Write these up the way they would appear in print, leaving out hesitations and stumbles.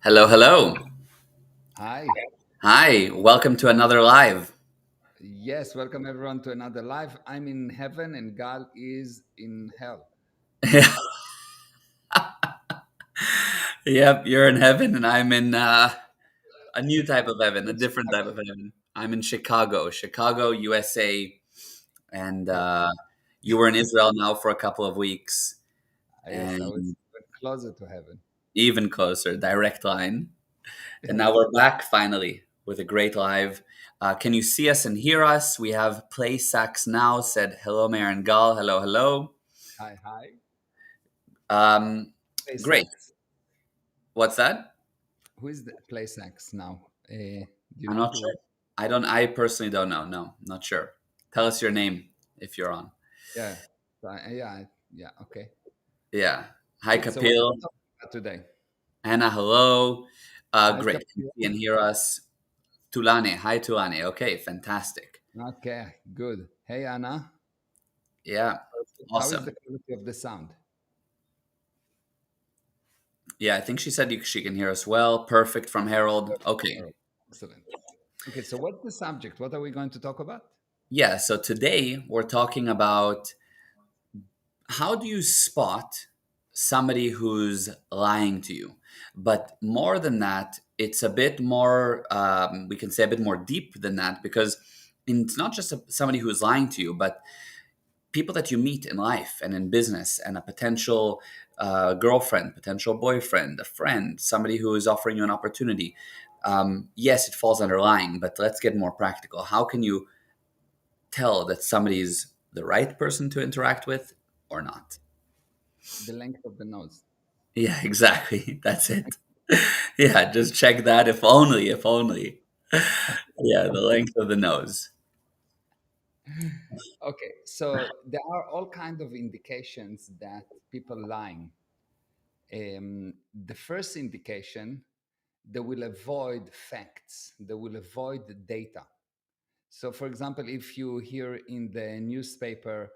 Hello, hello. Hi. Hi, welcome to another live. Yes, welcome everyone to another live. I'm in heaven and Gal is in hell. Yep, you're in heaven, and I'm in a new type of heaven, a In different type of Chicago. heaven. I'm in Chicago, USA, and Yeah. you were in Israel now for a couple of weeks, Yes, I and was even closer to heaven. even closer, direct line. And now Yes. we're back finally with a great live. Can you see us and hear us? We have Play Sax Now said, hello, Mayor and Gal. Hello, hello. Hi, hi. Um, Play Great. sax. What's that? Who is the play sax now? Do you I'm know not who? sure. I personally don't know. No, not sure. Tell us your name if you're on. Yeah. Yeah. Okay. Yeah. Hi, Good. So what are we Kapil. talking about today? Anna, hello. Hi, Great. You Kapil. see and hear us. Tulane. Hi, Tulane. Okay, fantastic. Okay, good. Hey, Anna. Yeah, How is the awesome. quality of the sound? Yeah, I think she said she can hear us well. Perfect from Harold. Okay. Oh, excellent. Okay, so what's the subject? What are we going to talk about? Yeah, so today we're talking about how do you spot somebody who's lying to you? But more than that, it's a bit more, we can say a bit more deep than that because it's not just somebody who is lying to you, but people that you meet in life and in business and a potential girlfriend, potential boyfriend, a friend, somebody who is offering you an opportunity. Yes, it falls under lying, but let's get more practical. How can you tell that somebody's the right person to interact with or not? The length of the nose. Yeah, exactly. That's it. Yeah, just check that if only, if only. Yeah, the length of the nose. Okay, so there are all kinds of indications that people lying. The first indication, they will avoid facts, they will avoid the data. So, for example, if you hear in the newspaper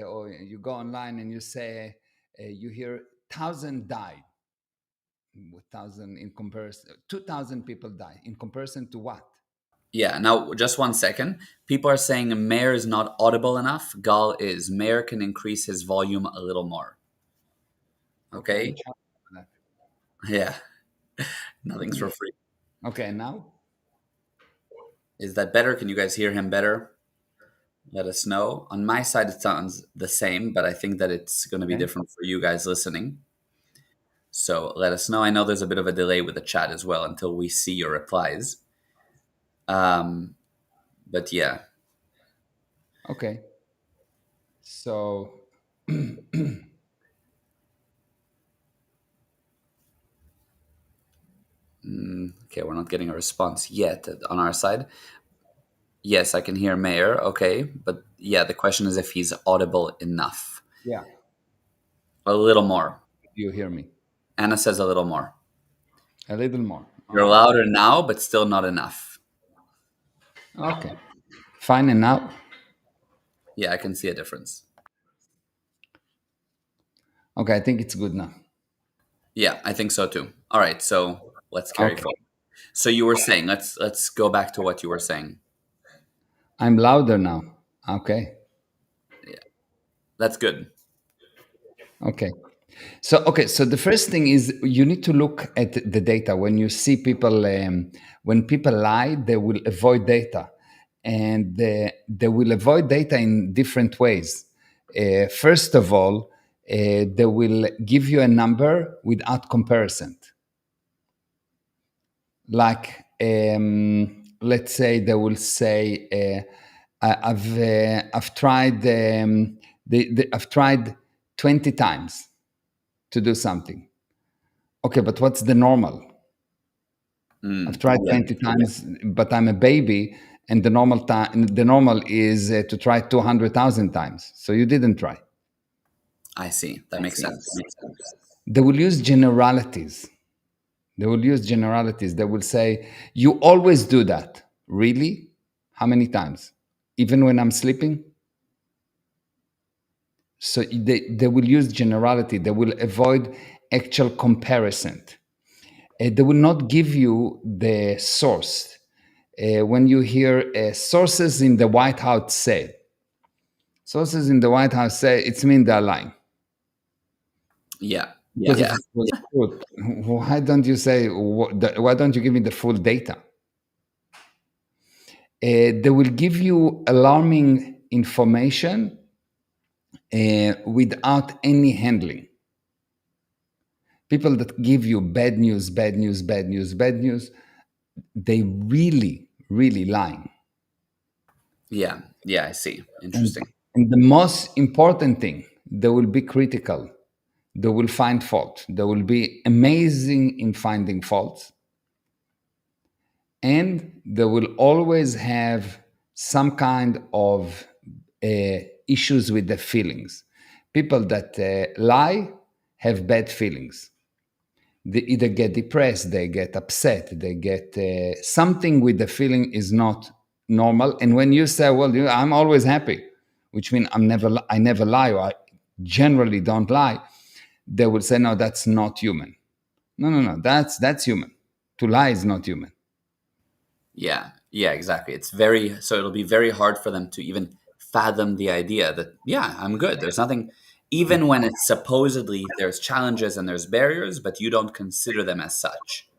or you go online and you say you hear thousand died, thousand in comparison, 2,000 people die in comparison to what? Yeah, now just one second. People are saying Mayor is not audible enough. Gal is. Mayor can increase his volume a little more. Okay, I'm Okay? trying that. Yeah, nothing's for free. Okay, now. Is that better? Can you guys hear him better? Let us know. On my side, it sounds the same, but I think that it's going to be Okay. different for you guys listening. So let us know. I know there's a bit of a delay with the chat as well until we see your replies. Um, but yeah, Okay. So, okay, we're not getting a response yet on our side. Yes, I can hear Mayor. Okay, but yeah, the question is if he's audible enough. yeah, A little more. you hear me Anna says a little more. a little more. You're louder now, but still not enough. Okay. Fine. And now? Yeah, I can see a difference. Okay, I think it's good now. Yeah, I think so too. All right, so let's carry Okay. forward. So you were saying, let's go back to what you were saying. I'm louder now. Okay. Yeah, that's good. Okay. So the first thing is you need to look at the data. When you see people, when people lie, they will avoid data, and they will avoid data in different ways. First of all, they will give you a number without comparison. Like, let's say they will say, I've tried I've tried 20 times to do something. Okay, but what's the normal? I've tried Yeah, 20 times, but I'm a baby, and the normal is to try 200,000 times. So you didn't try. I see. That makes sense. They will use generalities. They will use generalities. They will say, "You always do that." Really? How many times? Even when I'm sleeping? So they will use generality. They will avoid actual comparison. They will not give you the source. When you hear sources in the White House say, sources in the White House say, it's mean they're lying. Yeah. Because if Yeah. it was true, why don't you say, why don't you give me the full data? They will give you alarming information without any handling. People that give you bad news, bad news, bad news, bad news, they really, really lying. Yeah. Yeah. I see. And, Interesting. and the most important thing, they will be critical. They will find fault. They will be amazing in finding faults. And they will always have some kind of issues with the feelings. People that lie have bad feelings. They either get depressed, they get upset, they get something with the feeling is not normal. And when you say, "Well, I'm always happy," which means I never lie, or I generally don't lie, they will say, "No, that's not human." No, no, no, that's human. To lie is not human. Yeah. Yeah. Exactly. It's very, so it'll be very hard for them to even fathom the idea that, yeah, I'm good. There's nothing, even when it's supposedly there's challenges and there's barriers, but you don't consider them as such.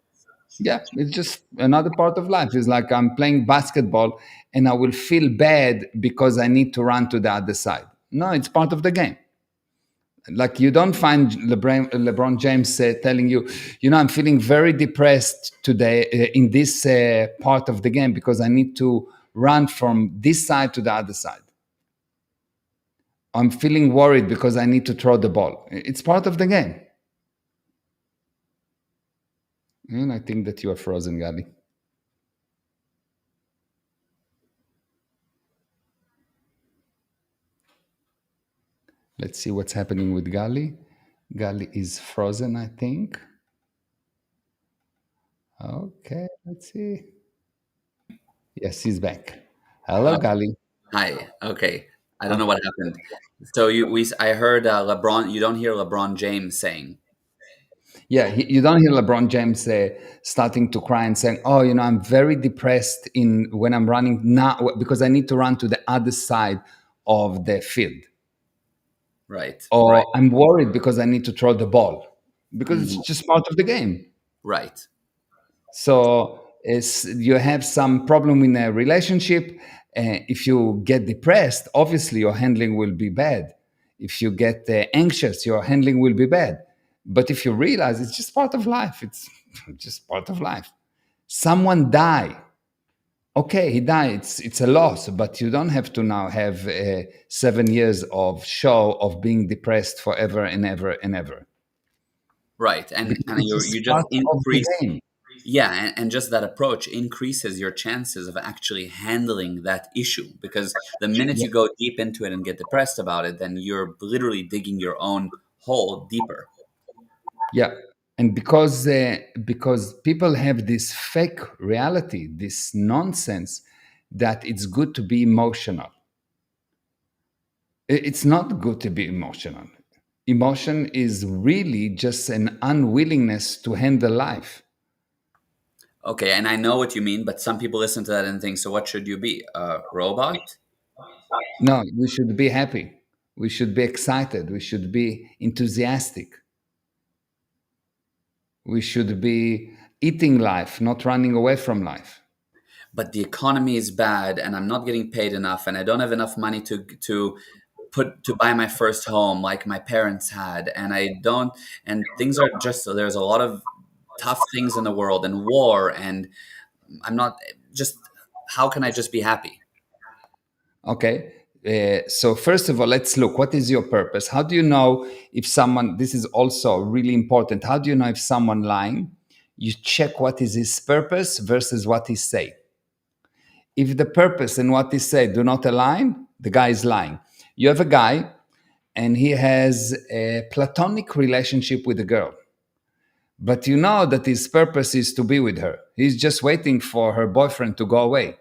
Yeah, it's just another part of life. It's like I'm playing basketball and I will feel bad because I need to run to the other side. No, it's part of the game. Like you don't find LeBron James telling you, I'm feeling very depressed today in this part of the game because I need to run from this side to the other side. I'm feeling worried because I need to throw the ball. It's part of the game. And I think that you are frozen, Gali. Let's see what's happening with Gali. Gali is frozen, I think. Okay, let's see. Yes, he's back. Hello, Uh, Gali. Hi. Okay. I don't know Okay. what happened. So I heard LeBron. You don't hear LeBron James saying, Yeah, you don't hear LeBron James starting to cry and saying, "Oh, I'm very depressed in when I'm running now because I need to run to the other side of the field, right, right, or I'm worried because I need to throw the ball because it's mhm, just part of the game." right, So you have some problem in a relationship. If you get depressed, obviously your handling will be bad. If you get anxious, your handling will be bad. But if you realize it's just part of life, it's just part of life. Someone die. Okay, he died. It's a loss, but you don't have to now have 7 years of show of being depressed forever and ever and ever right, because and it's you just just part of the increase. game. Yeah, and just that approach increases your chances of actually handling that issue, because the minute you go deep into it and get depressed about it, then you're literally digging your own hole deeper. Yeah, and because people have this fake reality, this nonsense that it's good to be emotional. It's not good to be emotional. Emotion is really just an unwillingness to handle life. Okay, and I know what you mean, but some people listen to that and think, so what should you be? A robot? No, we should be happy. We should be excited. We should be enthusiastic. We should be eating life, not running away from life. But the economy is bad and I'm not getting paid enough and I don't have enough money to buy my first home like my parents had, and I don't, and things are just, so there's a lot of tough things in the world and war, and I'm not just, how can I just be happy? Okay. So first of all, let's look. What is your purpose? How do you know if someone? This is also really important. How do you know if someone lying? You check what is his purpose versus what he say. If the purpose and what he say do not align, the guy is lying. You have a guy, and he has a platonic relationship with a girl, but you know that his purpose is to be with her. He's just waiting for her boyfriend to go away.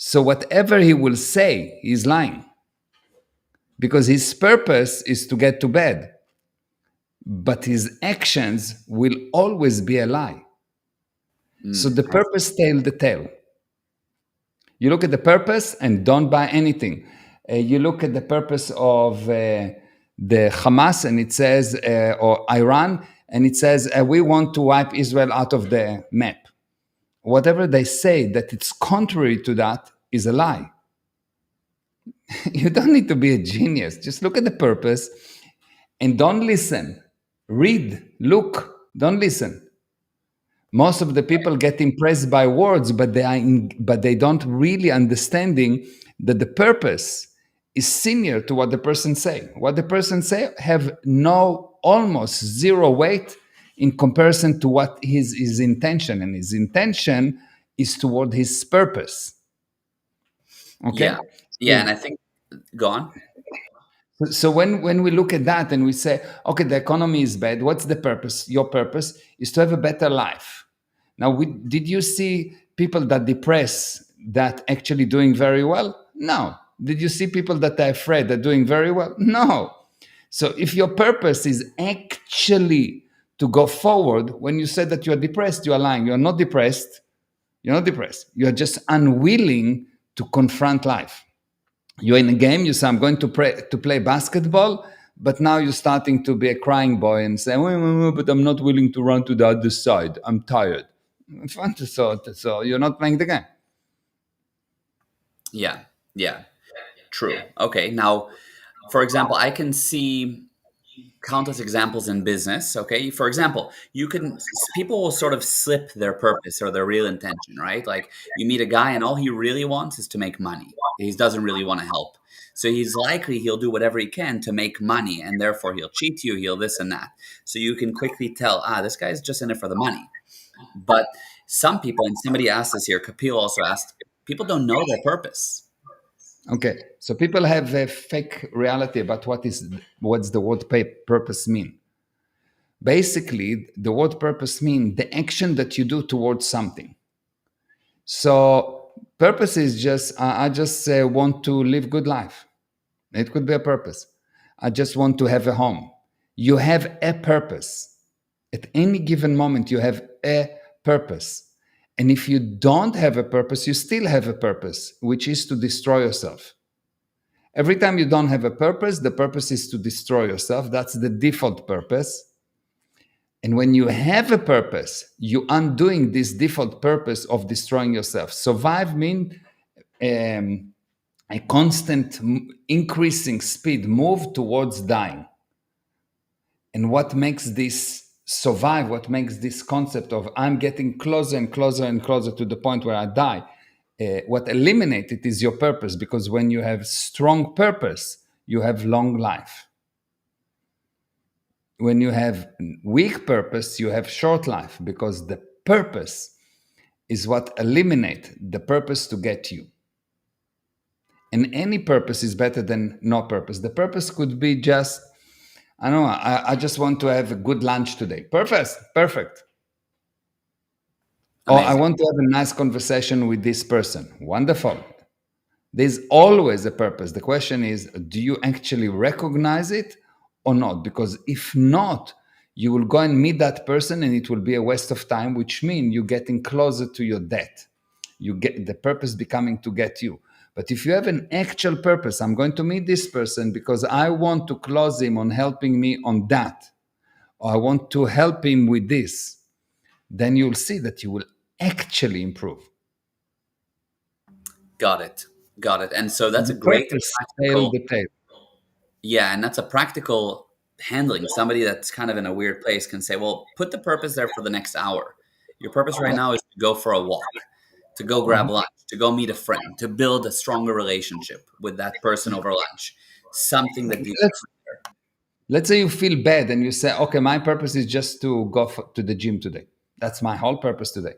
So whatever he will say, he's lying because his purpose is to get to bed, but his actions will always be a lie. So the purpose tell the tale. You look at the purpose and don't buy anything. You look at the purpose of the Hamas and it says, or Iran, and it says, we want to wipe Israel out of the map. Whatever they say that it's contrary to that is a lie. You don't need to be a genius. Just look at the purpose and don't listen. Read, look, don't listen. Most of the people get impressed by words, but they don't really understanding that the purpose is senior to what the person say. What the person say have no almost zero weight in comparison to what his intention, and his intention is toward his purpose. Yeah. Okay. Yeah. And I think, go on. So when we look at that and we say, okay, the economy is bad, what's the purpose? Your purpose is to have a better life. Now, did you see people that depress that actually doing very well? No. Did you see people that are afraid that doing very well? No. So if your purpose is actually to go forward, when you said that you are depressed, you are lying. You are not depressed. You're not depressed. You are just unwilling to confront life. You're in a game, you say, I'm going to play basketball, but now you're starting to be a crying boy and say, but I'm not willing to run to the other side. I'm tired. Fine, so you're not playing the game. Yeah. Yeah. True. Okay. Now, for example, I can see countless examples in business. Okay. For example, people will sort of slip their purpose or their real intention, right? Like you meet a guy and all he really wants is to make money. He doesn't really want to help. So he'll do whatever he can to make money, and therefore he'll cheat you, he'll this and that. So you can quickly tell, this guy's just in it for the money. But some people, and somebody asked this here, Kapil also asked, people don't know their purpose. Okay, so people have a fake reality about what's the word purpose mean. Basically, the word purpose mean the action that you do towards something. So purpose is just I just want to live good life. It could be a purpose. I just want to have a home. You have a purpose. At any given moment, you have a purpose. And if you don't have a purpose, you still have a purpose, which is to destroy yourself. Every time you don't have a purpose, the purpose is to destroy yourself. That's the default purpose. And when you have a purpose, you undoing this default purpose of destroying yourself. Survive means a constant increasing speed move towards dying. And what makes this survive, what makes this concept of I'm getting closer and closer and closer to the point where I die, what eliminates it is your purpose, because when you have strong purpose, you have long life. When you have weak purpose, you have short life, because the purpose is what eliminates the purpose to get you. And any purpose is better than no purpose. The purpose could be just, I don't know, I just want to have a good lunch today. Perfect. Or I Amazing. want to have a nice conversation with this person. Wonderful. There's always a purpose. The question is, do you actually recognize it or not? Because if not, you will go and meet that person and it will be a waste of time, which means you're getting closer to your death. You get the purpose becoming to get you. But if you have an actual purpose, I'm going to meet this person because I want to close him on helping me on that, or I want to help him with this, then you'll see that you will actually improve. Got it. Got it. And so that's a The great purpose tell practical, the tale. yeah, and that's a practical handling. Somebody that's kind of in a weird place can say, well, put the purpose there for the next hour. Your purpose right now is to go for a walk, to go grab lunch, to go meet a friend, to build a stronger relationship with that person over lunch. Something that you, Let's let's say you feel bad and you say, okay, my purpose is just to go to the gym today. That's my whole purpose today.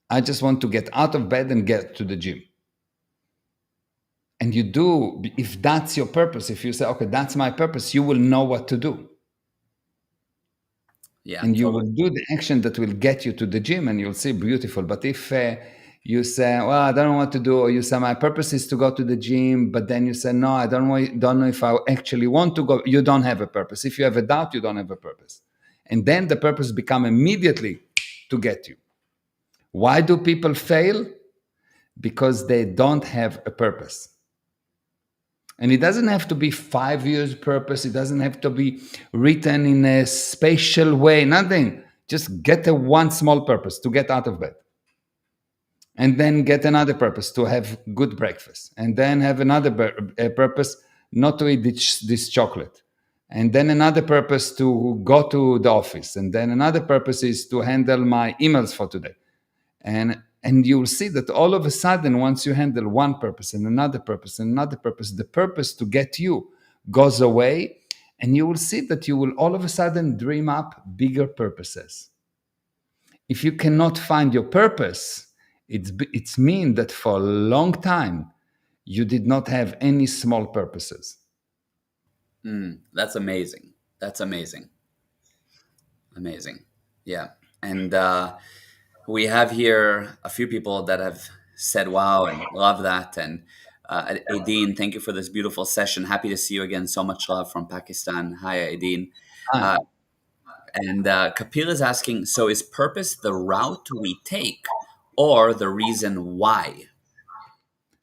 I just want to get out of bed and get to the gym. And you do, if that's your purpose, if you say, okay, that's my purpose, you will know what to do. yeah, And you totally. will do the action that will get you to the gym and you'll see beautiful. But if you say, well, I don't know what to do, or you say, my purpose is to go to the gym, but then you say, no, I don't know if I actually want to go, you don't have a purpose. If you have a doubt, you don't have a purpose. And then the purpose become immediately to get you. Why do people fail? Because they don't have a purpose. And it doesn't have to be 5 years purpose. It doesn't have to be written in a spatial way, nothing. Just get a one small purpose to get out of bed. And then get another purpose to have good breakfast. And then have another purpose not to eat this chocolate. And then another purpose to go to the office. And then another purpose is to handle my emails for today. And you'll see that all of a sudden, once you handle one purpose and another purpose and another purpose, the purpose to get you goes away, and you will see that you will all of a sudden dream up bigger purposes. If you cannot find your purpose, it's mean that for a long time you did not have any small purposes. That's amazing. That's amazing. Amazing. Yeah. And we have here a few people that have said wow and love that. And Aideen, thank you for this beautiful session. Happy to see you again. So much love from Pakistan. Hi, Aideen. Ah, Uh, and Kapil is asking, so is purpose the route we take or the reason why?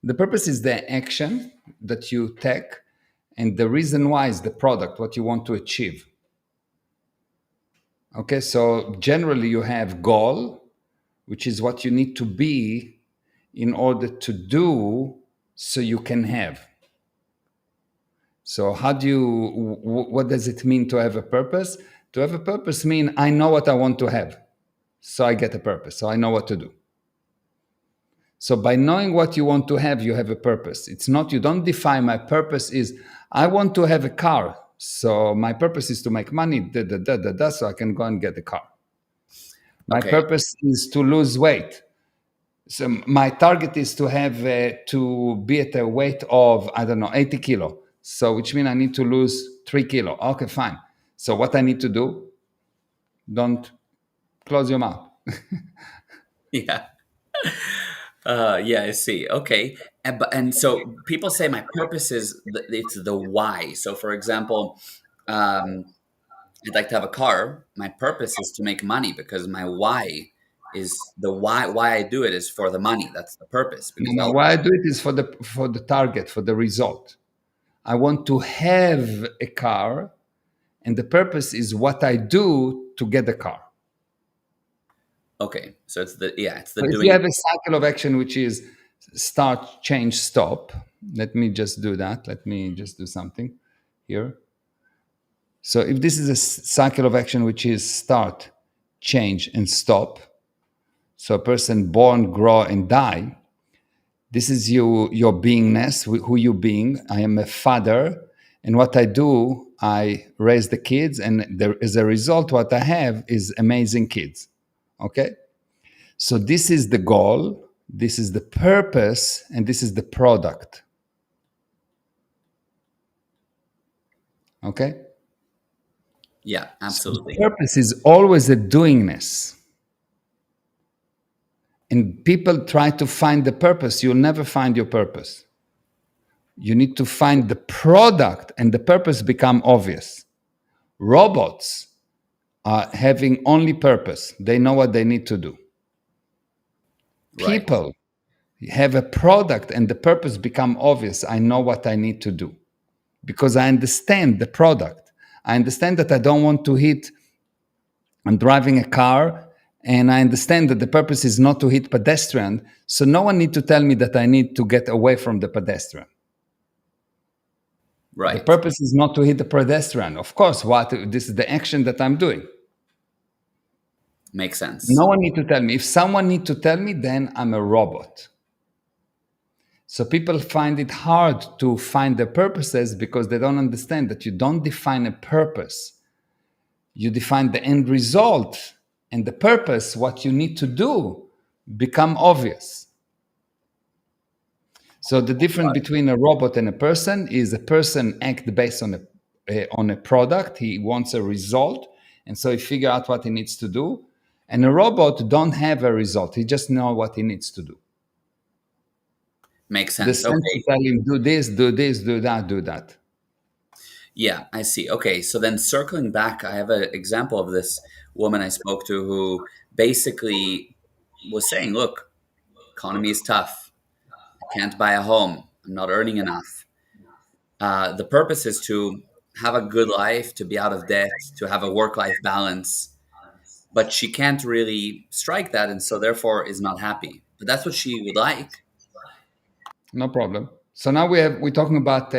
the purpose is the action that you take, and the reason why is the product, what you want to achieve. Okay, so generally you have goal, which is what you need to be in order to do so you can have. So how do you what does it mean to have a purpose? To have a purpose mean I know what I want to have. So I get a purpose. So I know what to do. So by knowing what you want to have a purpose. It's not you don't define my purpose is I want to have a car. So my purpose is to make money, so I can go and get a car. My Okay. purpose is to lose weight. So my target is to have to be at a weight of I don't know 80 kilo. So which means I need to lose 3 kilo. Okay, fine. So what I need to do? Don't close your mouth. Yeah. Yeah, I see. Okay. And so people say my purpose is it's the why. So for example, um, I'd like to have a car. My purpose is to make money because my why is the why I do it is for the money. That's the purpose because No, I'll why I do it is for the target, for the result. I want to have a car, and the purpose is what I do to get the car. okay. So it's the yeah, it's the So if you doing. have a cycle of action, which is start, change, stop. Let me just do that. Let me just do something here. So if this is a cycle of action, which is start, change, and stop. So a person born, grow, and die. This is you, your beingness, who you being. I am a father, and what I do, I raise the kids, and there, as a result, what I have is amazing kids. Okay, so this is the goal, this is the purpose, and this is the product. Okay, Yeah, so the absolutely. purpose is always a doingness, and people try to find the purpose. You'll never find your purpose. You need to find the product, and the purpose become obvious. Robots are having only purpose. They know what they need to do. Right. People have a product and the purpose become obvious. I know what I need to do because I understand the product. I understand that I don't want to hit, I'm driving a car and I understand that the purpose is not to hit pedestrian. So no one need to tell me that I need to get away from the pedestrian. The Right. purpose is not to hit the pedestrian. Of course, what this is the action that I'm doing. Makes sense. No one need to tell me. If someone need to tell me, then I'm a robot. So people find it hard to find their purposes because they don't understand that you don't define a purpose. You define the end result, and the purpose, what you need to do, become obvious. So the difference between a robot and a person is a person act based on a product. He wants a result, and so he figure out what he needs to do. And a robot don't have a result. He just know what he needs to do. Makes The sense. sensor Okay. tell him do this, do this, do that, do that. Yeah, I see. Okay, so then circling back, I have an example of this woman I spoke to who basically was saying, look, economy is tough. I can't buy a home. I'm not earning enough. The purpose is to have a good life, to be out of debt, to have a work life balance. But she can't really strike that, and so therefore is not happy. But that's what she would like. No problem. So now we're talking about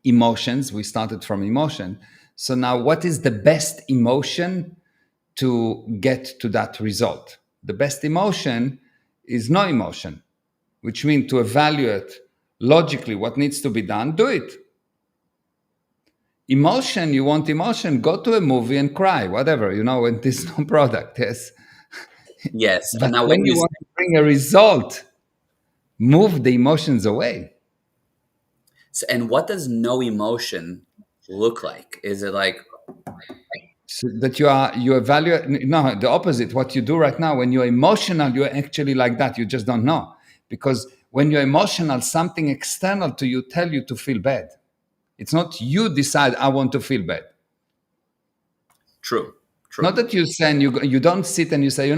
emotions. We started from emotion. So now, what is the best emotion to get to that result? The best emotion is no emotion, which means to evaluate logically what needs to be done, do it. Emotion, you want emotion, go to a movie and cry, whatever, when there's no product, yes. Yes. But And now when when you you want to bring a result, move the emotions away. and what does no emotion look like? Is it like, So that you evaluate, no, the opposite. What you do right now, when you're emotional, you're actually like that. You just don't know. Because when you're emotional, something external to you tell you to feel bad. It's not you decide, I want to feel bad. true, true? Not that you say, and you don't sit and you say,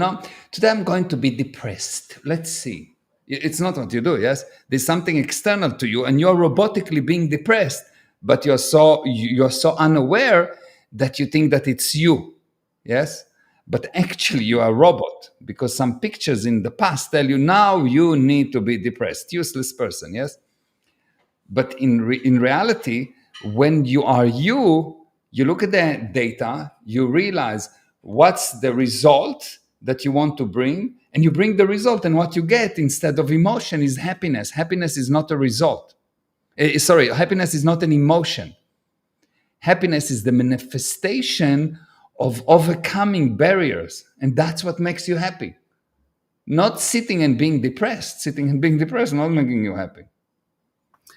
today I'm going to be depressed. Let's see. It's not what you do, yes? There's something external to you, and you're robotically being depressed, but you're so unaware that you think that it's you, yes? But actually, you are a robot because some pictures in the past tell you now you need to be depressed, useless person, yes? But in reality, when you are you look at the data, you realize what's the result that you want to bring, and you bring the result. And what you get instead of emotion is happiness. Happiness is not a result. Sorry, happiness is not an emotion. Happiness is the manifestation of overcoming barriers, and that's what makes you happy. Not sitting and being depressed. Sitting and being depressed not making you happy.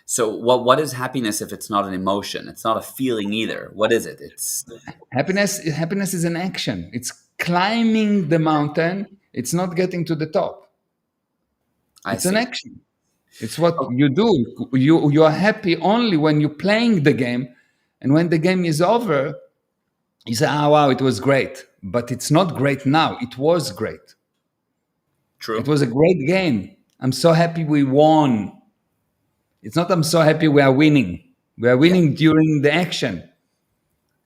So what is happiness if it's not an emotion? It's not a feeling either. What is it? It's Happiness is an action. It's climbing the mountain. It's not getting to the top. I It's an see. action. It's what Oh, you do. You are happy only when you're playing the game, and when the game is over, you say, "Ah, wow, it was great." But it's not great now. It was great. It true. was a great game. I'm so happy we won. It's not I'm so happy we are winning. We are Yeah. winning during the action.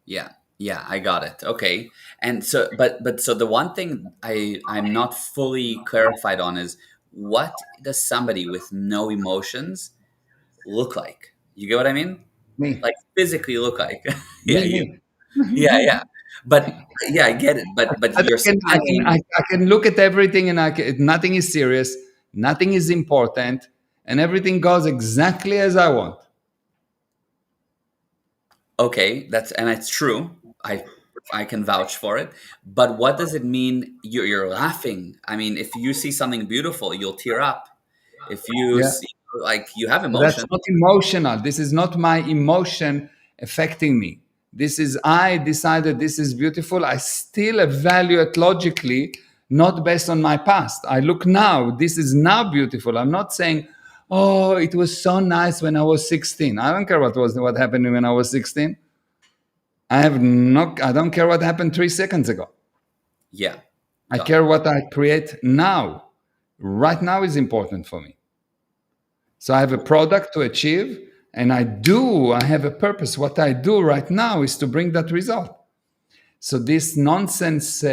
Yeah. Yeah, I got it. Okay. And so but so the one thing I'm not fully clarified on is what does somebody with no emotions look like? You get what I mean? Me, Like physically look like. Yeah, me, you. me. Yeah, yeah. But yeah, I get it. But But you're saying I can look at everything and nothing is serious, nothing is important, and everything goes exactly as I want. okay, that's and it's true. I can vouch for it. But what does it mean you're laughing? I mean, if you see something beautiful, you'll tear up. If you Yeah. see like you have But that's emotion. not emotional. This is not my emotion affecting me. This is I decided this is beautiful. I still evaluate logically, not based on my past. I look now. This is now beautiful. I'm not saying, oh, it was so nice when I was 16. I don't care what happened when I was 16. I don't care what happened 3 seconds ago. Yeah. I Got it. care what I create now. Right now is important for me. So I have a product to achieve, and I have a purpose. What I do right now is to bring that result. So this nonsense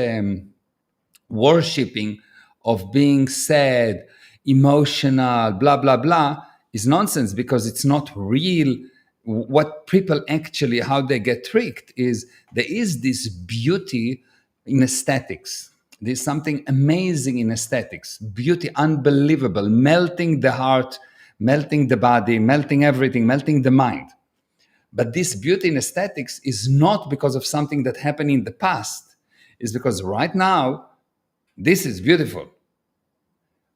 worshipping of being sad, emotional, blah, blah, blah, is nonsense because it's not real. What people actually, how they get tricked is there is this beauty in aesthetics. There's something amazing in aesthetics, beauty, unbelievable, melting the heart, melting the body, melting everything, melting the mind. But this beauty in aesthetics is not because of something that happened in the past. It's because right now this is beautiful.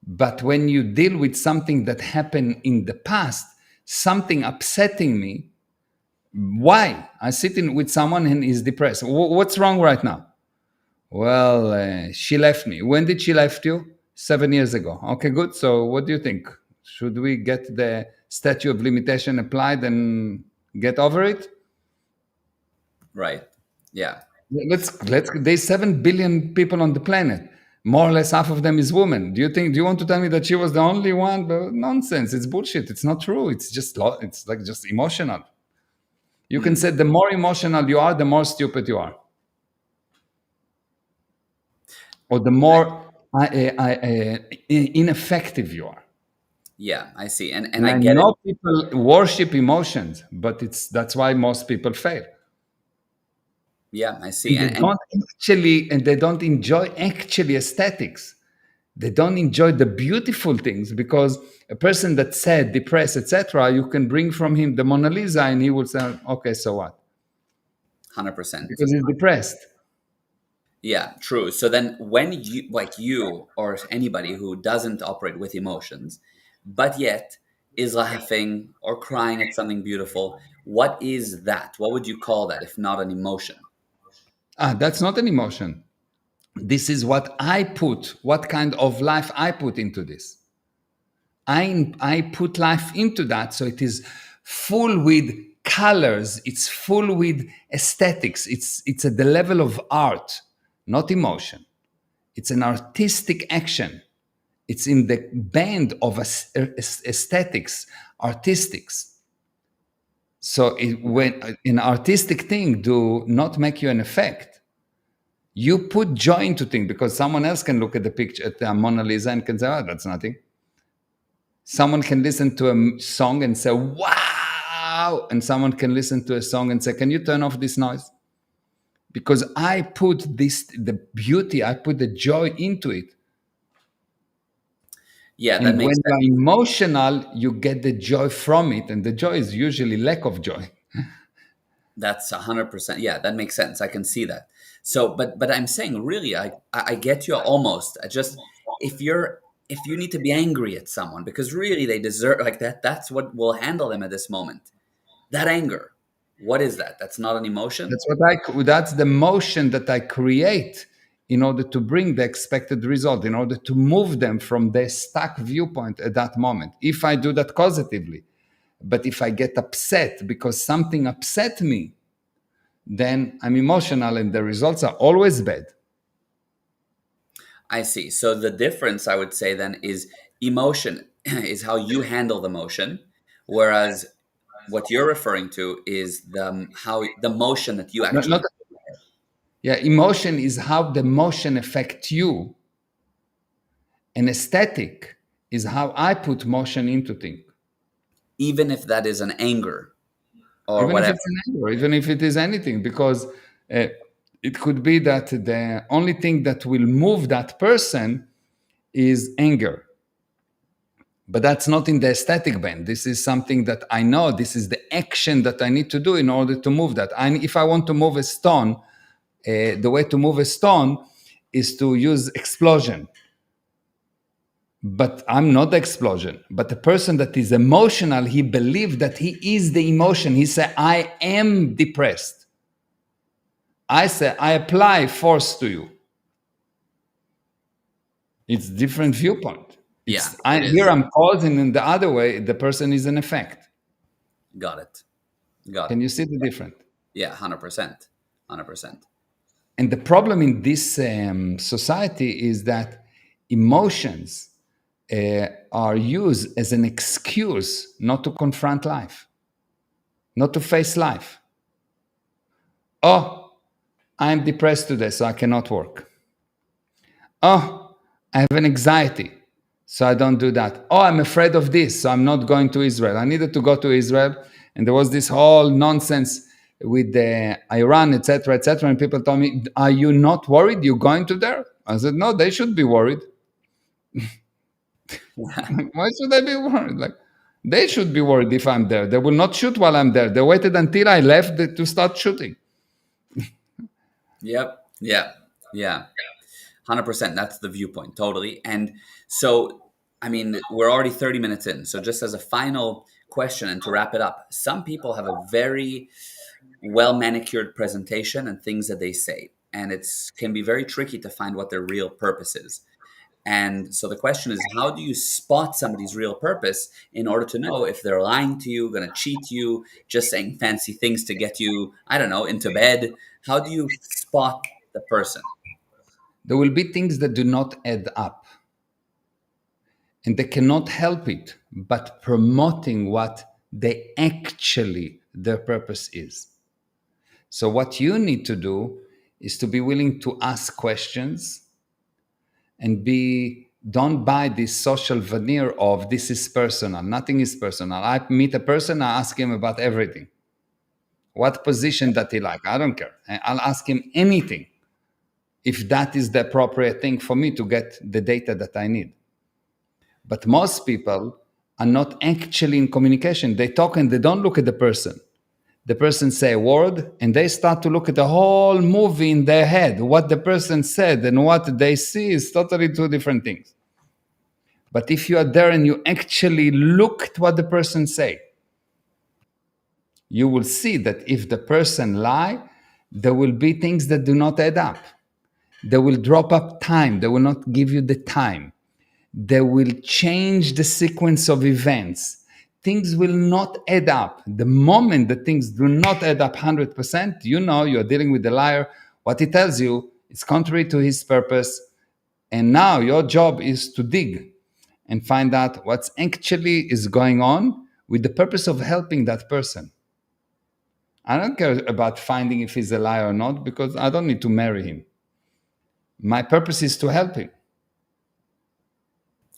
But when you deal with something that happened in the past, something upsetting me, why? I'm sitting with someone and he's depressed. What's wrong right now? Well, she left me. When did she left you? 7 years ago. Okay, good. So what do you think? Should we get the statute of limitation applied and get over it? Right. Yeah. Let's there's 7 billion people on the planet. More or less half of them is women. Do you want to tell me that she was the only one? But nonsense. It's bullshit. It's not true. It's just it's like just emotional. You can Hmm. say the more emotional you are, the more stupid you are, or the more ineffective you are. Yeah, I see, and And I I get it. know people worship emotions, but that's why most people fail. Yeah, I see, And they don't enjoy actually aesthetics. They don't enjoy the beautiful things, because a person that's sad, depressed, etc., you can bring from him the Mona Lisa and he will say, okay, so what? 100%. Because he's depressed. Yeah, true. So then when you, like you or anybody who doesn't operate with emotions, but yet is laughing or crying at something beautiful, what is that? What would you call that if not an emotion? Ah, that's not an emotion. This is what kind of life I put into this. I put life into that, so it is full with colors. It's full with aesthetics. It's at the level of art, not emotion. It's an artistic action. It's in the band of aesthetics, artistics. So when an artistic thing do not make you an effect, you put joy into thing, because someone else can look at the picture at the Mona Lisa and can say, "Oh, that's nothing." Someone can listen to a song and say, "Wow," and someone can listen to a song and say, "Can you turn off this noise?" Because I put the beauty, I put the joy into it. Yeah, that And makes when sense. you're emotional, you get the joy from it, and the joy is usually lack of joy. That's 100%. Yeah, that makes sense. I can see that. So, but I'm saying really, I get you almost. I just if you need to be angry at someone because really they deserve like that. That's what will handle them at this moment. That anger. What is that? That's not an emotion. That's the motion that I create in order to bring the expected result, in order to move them from their stuck viewpoint at that moment. If I do that positively, but if I get upset because something upset me, then I'm emotional and the results are always bad. I see. So the difference, I would say, then is emotion is how you handle the motion, whereas what you're referring to is the how the motion that you Not, actually, yeah, emotion is how the motion affects you, and aesthetic is how I put motion into things. even if that is an anger or Even if whatever. it's an anger, even if it is anything, because uh, it could be that the only thing that will move that person is anger. But that's not in the aesthetic band. This is something that I know. This is the action that I need to do in order to move that. If I want to move a stone, the way to move a stone is to use explosion. But I'm not the explosion. But the person that is emotional, he believes that he is the emotion. He said, I am depressed. I say, I apply force to you. It's different viewpoint. Yeah, it Here is. I'm causing, and the other way, the person is an effect. Got it. Got Can it. you see the difference? Yeah, 100%. 100%. And the problem in this society is that emotions are used as an excuse not to confront life, not to face life. Oh, I'm depressed today, so I cannot work. Oh, I have an anxiety, so I don't do that. Oh, I'm afraid of this, so I'm not going to Israel. I needed to go to Israel, and there was this whole nonsense with Iran, etc., etc. And people told me, "Are you not worried? You going to there?" I said, "No, they should be worried. Why should I be worried? Like, they should be worried if I'm there. They will not shoot while I'm there. They waited until I left to start shooting." Yep. Yeah. Yeah. 100%. That's the viewpoint. Totally. And so, I mean, we're already 30 minutes in. So, just as a final question and to wrap it up, some people have a very well manicured presentation and things that they say. And it's can be very tricky to find what their real purpose is. And so the question is, how do you spot somebody's real purpose in order to know if they're lying to you, going to cheat you, just saying fancy things to get you, I don't know, into bed? How do you spot the person? There will be things that do not add up, and they cannot help it but promoting what they actually their purpose is. So what you need to do is to be willing to ask questions and be don't buy this social veneer of this is personal. Nothing is personal. I meet a person, I ask him about everything. What position that he like? I don't care. I'll ask him anything if that is the appropriate thing for me to get the data that I need. But most people are not actually in communication. They talk and they don't look at the person. The person say a word and they start to look at the whole movie in their head. What the person said and what they see is totally two different things. But if you are there and you actually look at what the person say, you will see that if the person lie, there will be things that do not add up. They will drop up time. They will not give you the time. They will change the sequence of events. Things will not add up. The moment that things do not add up 100%, you know you're dealing with the liar. What he tells you is contrary to his purpose. And now your job is to dig and find out what's actually is going on with the purpose of helping that person. I don't care about finding if he's a liar or not because I don't need to marry him. My purpose is to help him.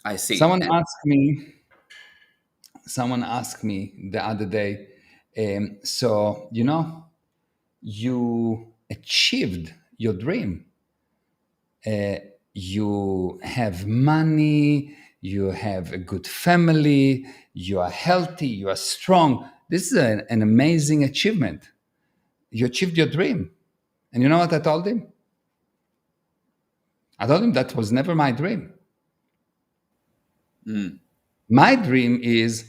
I see. Someone And asked me, someone asked me the other day, so you achieved your dream. You have money, you have a good family, you are healthy, you are strong. This is an amazing achievement. You achieved your dream. And you know what I told him? I told him that was never my dream. mm, My dream is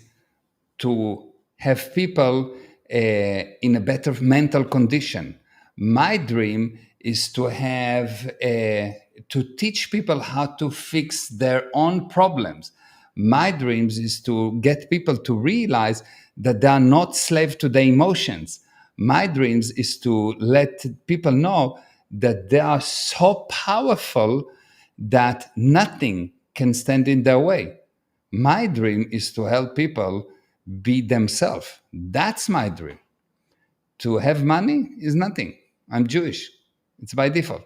to have people in a better mental condition. My dream is to have to teach people how to fix their own problems. My dreams is to get people to realize that they are not slave to their emotions. My dreams is to let people know that they are so powerful that nothing can stand in their way. My dream is to help people be themselves. That's my dream. To have money is nothing. I'm Jewish. It's by default.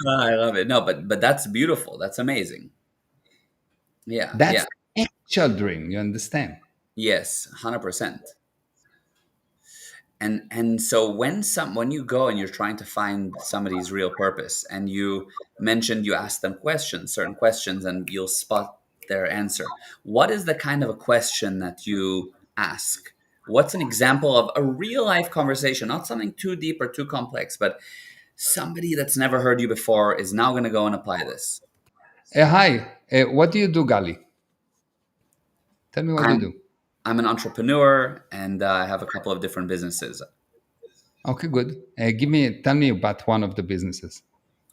I love it. No, but that's beautiful. That's amazing. Yeah, That's yeah. the actual dream. You understand? Yes, 100%. And so when you go and you're trying to find somebody's real purpose, and you mentioned you ask them questions, certain questions, and you'll spot their answer. What is the kind of a question that you ask? What's an example of a real life conversation, not something too deep or too complex, but somebody that's never heard you before is now going to go and apply this? Hi. What do you do, Gali? Tell me what you I'm do. I'm an entrepreneur, and I have a couple of different businesses. Okay, good. Tell me about one of the businesses.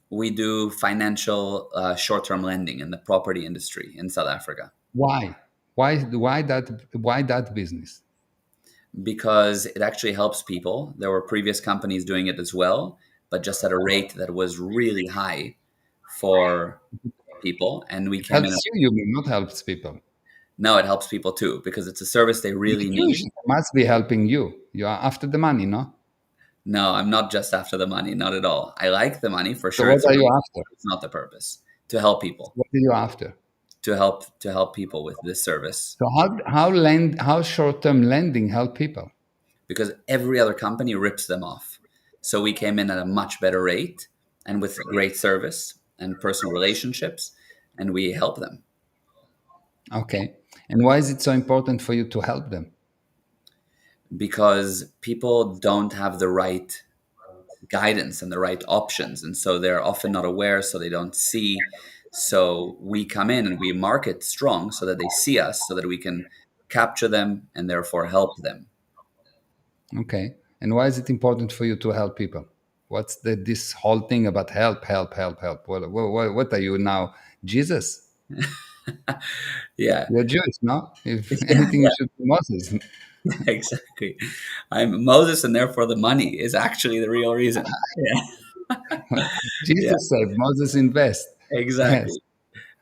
We do financial short-term lending in the property industry in South Africa Why? Why that business? because it actually helps people. There were previous companies doing it as well, but just at a rate that was really high for people. And we It came in. helps you mean not helps people. No, it helps people too because it's a service they You're really Jewish. need. It must be helping you. You are after the money, no? No, I'm not just after the money, not at all. I like the money for So sure. what It's are you great. after? It's not the purpose. To help So people, what are you after? to help people with this service. So how short term lending help people? Because every other company rips them off. So we came in at a much better rate and with great service and personal relationships, and we help them Okay. And why is it so important for you to help them? because people don't have the right guidance and the right options. And so they're often not aware, so they don't see. So we come in and we market strong so that they see us, so that we can capture them and therefore help them. Okay. And why is it important for you to help people? What's this whole thing about help, help, help, help? What are you now? Jesus? Yeah. You're Jewish, no? If Yeah. anything, you should be Moses. Exactly. I'm Moses, and therefore the money is actually the real reason. Yeah. Yeah. Jesus said, Moses invest. Yes. Exactly.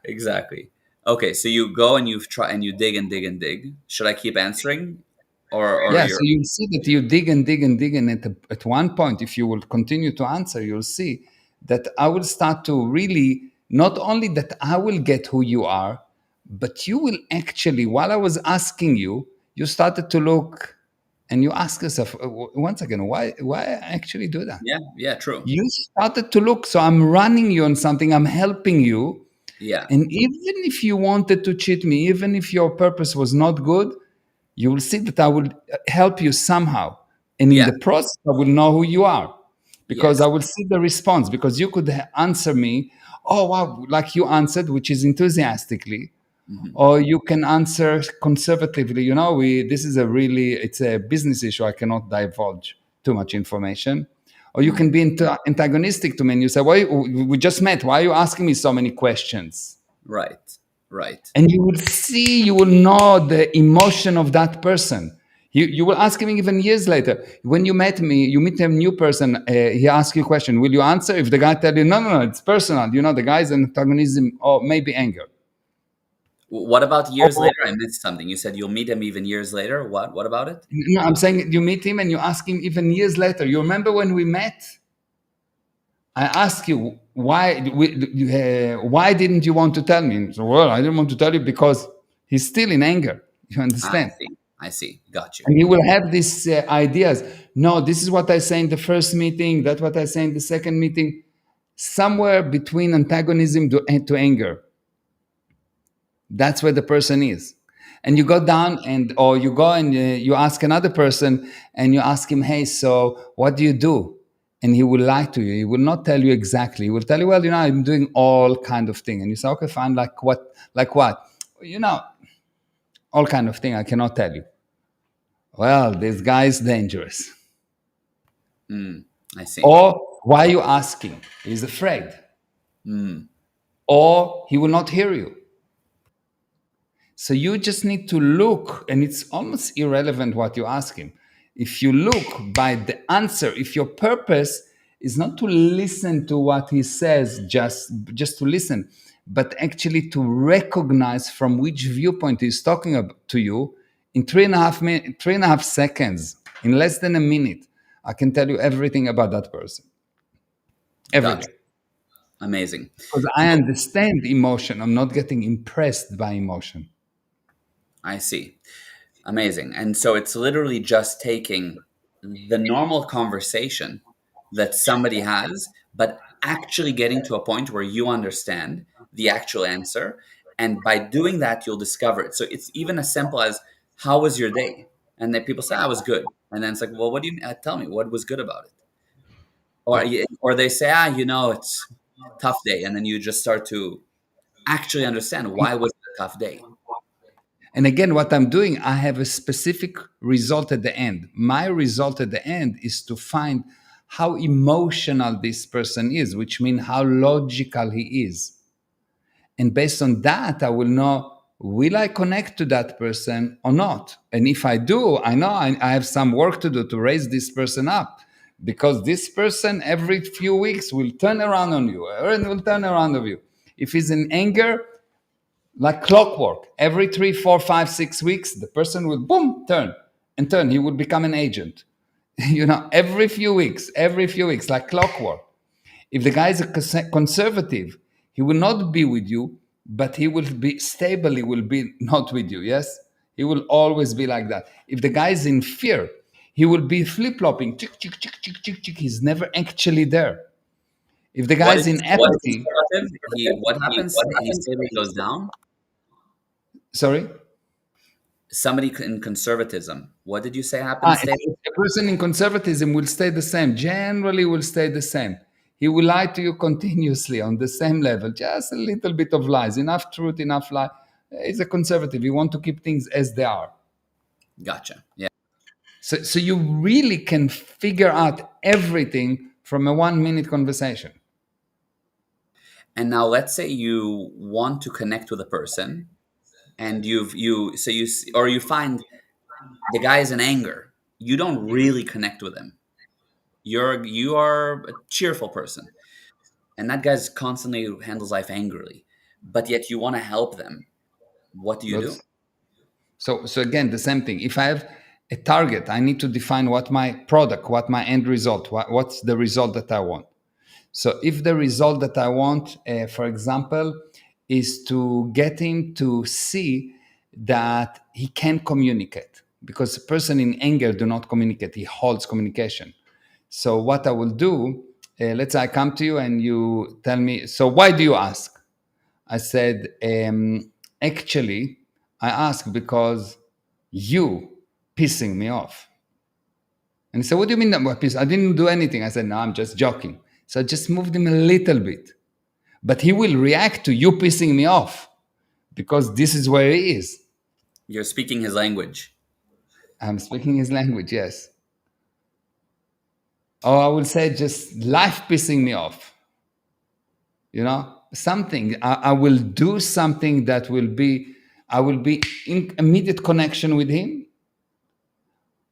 Exactly. Okay, so you go and you've tried and you dig and dig and dig. Should I keep answering, or Yeah, so you're you'll see that you dig and dig and dig, and at one point, if you will continue to answer, you'll see that I will start to really, not only that I will get who you are, but you will actually, while I was asking you, you started to look and you ask yourself, once again, why I actually do that? yeah, yeah, true. You started to look, so I'm running you on something, I'm helping you. Yeah. And even if you wanted to cheat me, even if your purpose was not good, you will see that I will help you somehow. And in Yeah. the process, I will know who you are because I Yes. will see the response. Because you could answer me, oh, wow, like you answered, which is enthusiastically, Hmm. or you can answer conservatively. You know, this is a really, it's a business issue. I cannot divulge too much information. Or you Hmm. can be antagonistic to me and you say, why, we just met. Why are you asking me so many questions? Right. Right. And you will see, you will know the emotion of that person. You will ask him even years later. When you met me, you meet a new person, he asks you a question, will you answer? If the guy tell you, no, no, no, it's personal, you know, the guy's antagonism or maybe anger. What about years Or, later? I missed something. You said you'll meet him even years later. What? What about it? no, I'm saying you meet him and you ask him even years later, you remember when we met? I ask you, why didn't you want to tell me? So, well, I didn't want to tell you because he's still in anger. You Ah, I understand? see. I see. Got you. And you will have these ideas. No, this is what I say in the first meeting. That's what I say in the second meeting. Somewhere between antagonism to anger. That's where the person is. And you go down and, or you go and you ask another person and you ask him, hey, so what do you do? And he will lie to you. He will not tell you exactly. He will tell you, well, you know, I'm doing all kind of thing. And you say, okay, fine. Like what? Like what? You know, all kind of thing. I cannot tell you. Well, this guy is dangerous. Mm, I see. Or why are you asking? He's afraid. Mm, Or he will not hear you. So you just need to look, and it's almost irrelevant what you ask him. If you look by the answer, if your purpose is not to listen to what he says, just to listen, but actually to recognize from which viewpoint he's talking to you in 3.5 minutes, 3.5 seconds, in less than a minute, I can tell you everything about that person. got Everything. you. Amazing. Because I understand emotion. I'm not getting impressed by emotion. I see. Amazing. And so it's literally just taking the normal conversation that somebody has, but actually getting to a point where you understand the actual answer. And by doing that, you'll discover it. So it's even as simple as, how was your day? And then people say, I was good. And then it's like, well, what do you mean? Tell me, what was good about it? Yeah. Or they say, it's a tough day. And then you just start to actually understand, why was it a tough day? And again, what I'm doing, I have a specific result at the end. My result at the end is to find how emotional this person is, which means how logical he is. And based on that, I will know, will I connect to that person or not? And if I do, I know I have some work to do to raise this person up, because this person every few weeks will turn around on you and will turn around on you. If he's in anger, like clockwork, every 3, 4, 5, 6 weeks, the person will boom, turn and turn. He will become an agent. You know, every few weeks, like clockwork. If the guy is a conservative, he will not be with you, but he will be stable. He will be not with you. Yes, he will always be like that. If the guy is in fear, he will be flip flopping. Chick, chick, chick, chick, chick, chick. He's never actually there. If the guy What is did you in say? apathy, Conservative? What happens? He stably goes down. sorry. Somebody in conservatism. What did you say happens? Stable. A person in conservatism will stay the same, generally will stay the same. He will lie to you continuously on the same level, just a little bit of lies, enough truth, enough lie. He's a conservative. He want to keep things as they are. Gotcha. Yeah. So you really can figure out everything from a 1 minute conversation. And now let's say you want to connect with a person, and you find the guy is in anger, you don't really connect with him. You are a cheerful person, and that guy's constantly handles life angrily, but yet you want to help them. What do you do? Good. So again, the same thing. If I have a target, I need to define what my product, what my end result, what's the result that I want. So if the result that I want, for example, is to get him to see that he can communicate, because a person in anger do not communicate, he holds communication. So what I will do, let's say I come to you and you tell me, so why do you ask? I said, actually, I ask because you pissing me off. And he said, what do you mean that I'm pissed? I didn't do anything. I said, no, I'm just joking. So I just moved him a little bit. But he will react to you pissing me off because this is where he is. You're speaking his language. I'm speaking his language, yes. Or I will say just life pissing me off. Something. I will do something that will be, I will be in immediate connection with him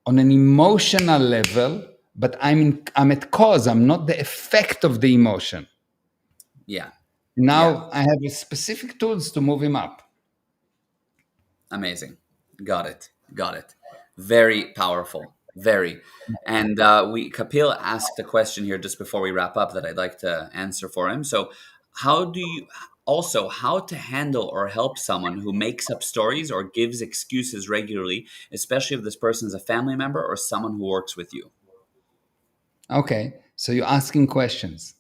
on an emotional level, but I'm at cause. I'm not the effect of the emotion. Yeah. Yeah. Now I have specific tools to move him up. Amazing. Got it. Got it. Very powerful. Very. And we Kapil asked a question here just before we wrap up that I'd like to answer for him. So, how do you also how to handle or help someone who makes up stories or gives excuses regularly, especially if this person is a family member or someone who works with you? Okay, so you're asking questions.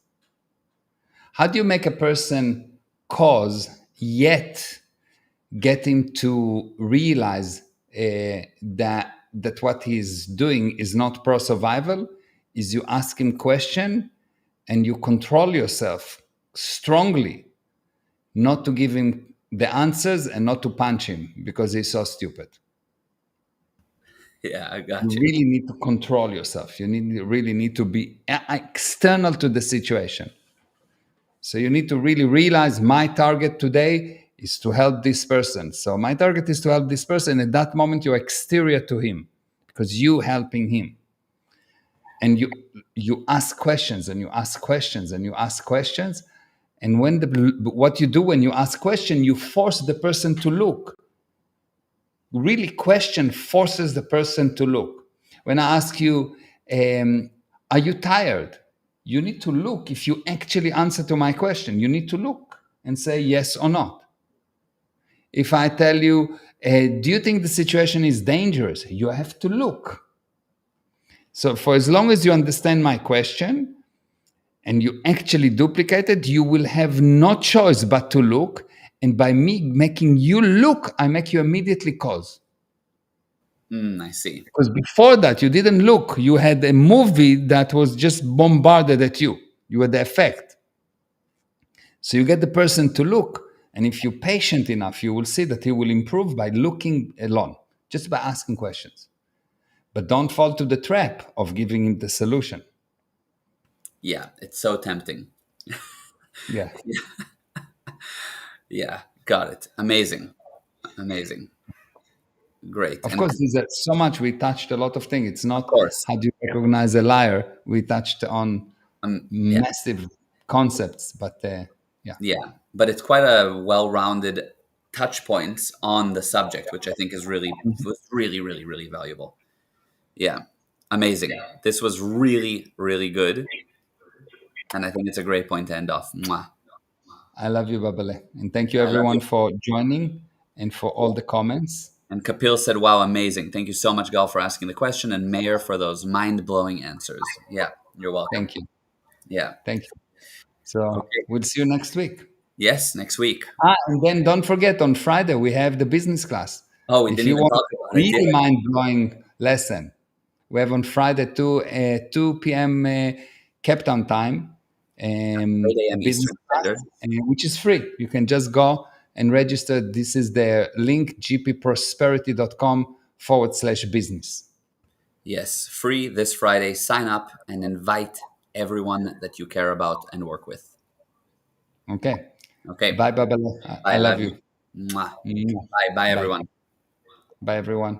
How do you make a person cause yet get him to realize that what he's doing is not pro survival? Is you ask him question and you control yourself strongly not to give him the answers and not to punch him because he's so stupid. Yeah, I You got you. really need to control yourself. You really need to be external to the situation. So you need to really realize my target today is to help this person. So my target is to help this person. At that moment, you're exterior to him because you helping him. And you ask questions and you ask questions and you ask questions. And what you do when you ask question, you force the person to look. Really, question forces the person to look. When I ask you, are you tired? You need to look. If you actually answer to my question, you need to look and say yes or not. If I tell you, do you think the situation is dangerous? You have to look. So, for as long as you understand my question and you actually duplicate it, you will have no choice but to look. And by me making you look, I make you immediately cause. I see. Because before that, you didn't look. You had a movie that was just bombarded at you. You were the effect. So you get the person to look. And if you're patient enough, you will see that he will improve by looking alone, just by asking questions. But don't fall to the trap of giving him the solution. Yeah, it's so tempting. Yeah. Yeah, got it. Amazing. Amazing. Great. Of And course, there's so much. We touched a lot of things. It's of not course, how do you recognize a liar. We touched on yeah, massive concepts, but yeah. yeah, but it's quite a well-rounded touch points on the subject, which I think is really was really, really, really valuable. Yeah, amazing. This was really, really good, and I think it's a great point to end off. Mwah. I love you, Babale. And thank you, I love you. everyone, for joining and for all Yeah. the comments. And Kapil said, "Wow, amazing! Thank you so much, Gal, for asking the question, and Mayor for those mind-blowing answers." Yeah, you're welcome. Thank you. Yeah. Thank you. So Okay. we'll see you next week. Yes, next week. And then don't forget on Friday, we have the business class. Oh, we If didn't you even want talk a about it. really Yeah. mind blowing lesson, we have on Friday 2 p.m. Cape Town time, 8 a a.m. business Eastern class, Standard. which is free. You can just go and register. This is the link gpprosperity.com/business. Yes, free this Friday. Sign up and invite everyone that you care about and work with. Okay. Okay. Bye, Babala. I Bye. love Love you. you. Mwah. Mwah. Bye. Bye, Bye. everyone. Bye, everyone.